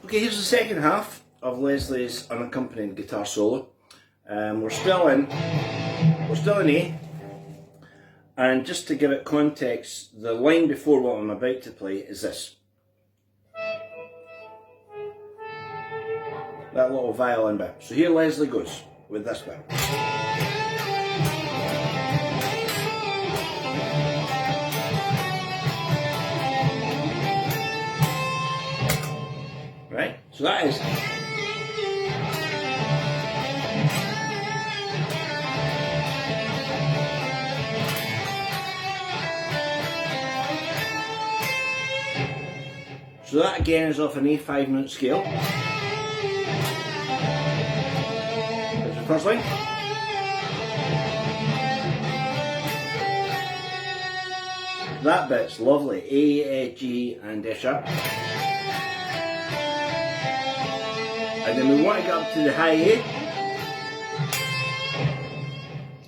Okay, here's the second half of Leslie's unaccompanied guitar solo. We're still in A, and just to give it context, the line before what I'm about to play is this. That little violin bit. So here Leslie goes with this bit. Right? So that is. So that again is off an A5 note scale. There's the first line. That bit's lovely. A, G and F sharp. And then we want to get up to the high A.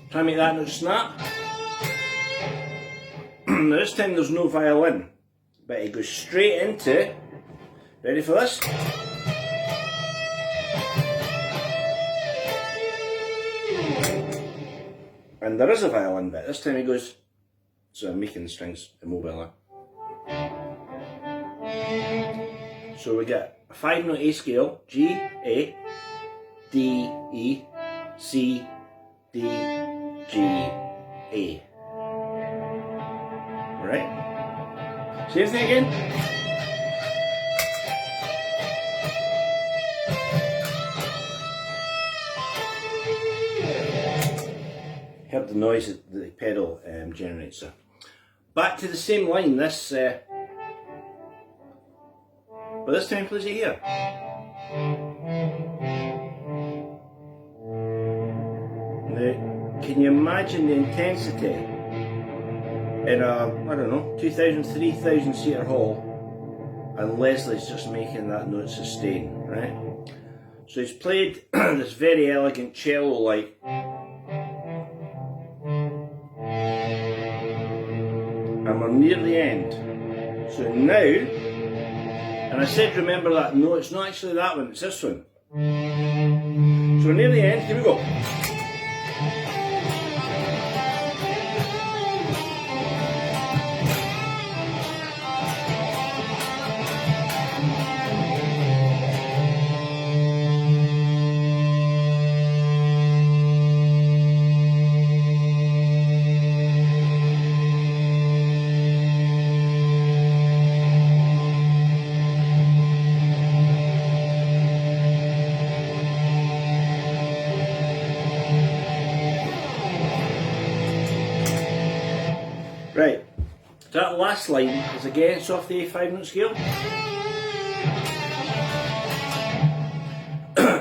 Try and make that note snap. Now this time there's no violin, but it goes straight into, ready for this? And there is a violin bit. This time it goes, so I'm making the strings immobile. So we get a 5-note A scale, G, A, D, E, C, D, G, A. Right? Same thing again. Heard the noise that the pedal generates there. Back to the same line, this, but this time plays it here. Now, can you imagine the intensity in a, I don't know, 2,000, 3,000 seater hall, and Leslie's just making that note sustain, right? So he's played this very elegant cello-like. And we're near the end. So now, and I said remember that note, it's not actually that one, it's this one. So we're near the end, here we go. Right, so that last line is again it's off the A5 note scale.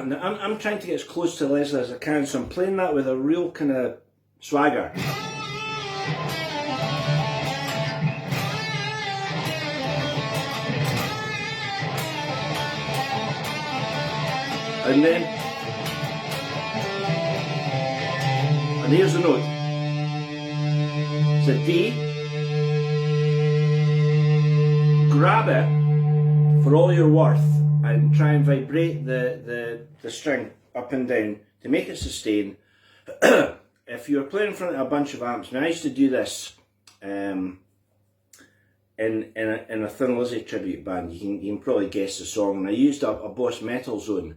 Now I'm trying to get as close to Leslie as I can, so I'm playing that with a real kind of swagger. And then, and here's the note. It's a D. Grab it for all you're worth and try and vibrate the string up and down to make it sustain. If you're playing in front of a bunch of amps, now I used to do this in a Thin Lizzy tribute band. You can probably guess the song. And I used a Boss Metal Zone.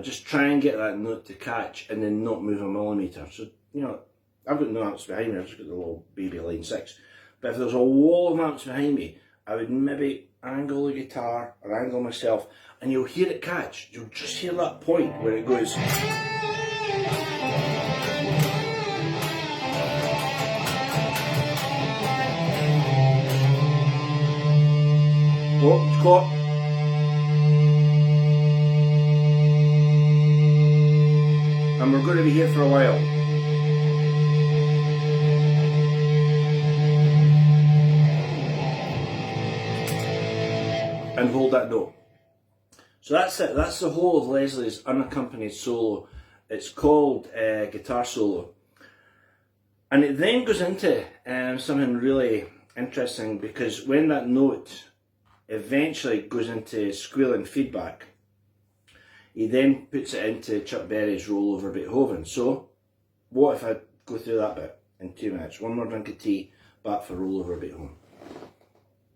Just try and get that note to catch and then not move a millimetre. So, you know, I've got no amps behind me, I've just got the little baby Line 6. But if there's a wall of amps behind me, I would maybe angle the guitar or angle myself and you'll hear it catch. You'll just hear that point where it goes. Oh, it's caught. And we're going to be here for a while. And hold that note. So that's it. That's the whole of Leslie's unaccompanied solo. It's called Guitar Solo. And it then goes into something really interesting, because when that note eventually goes into squealing feedback, He then puts it into Chuck Berry's Roll Over Beethoven. So, what if I go through that bit in 2 minutes? One more drink of tea, back for Roll Over Beethoven.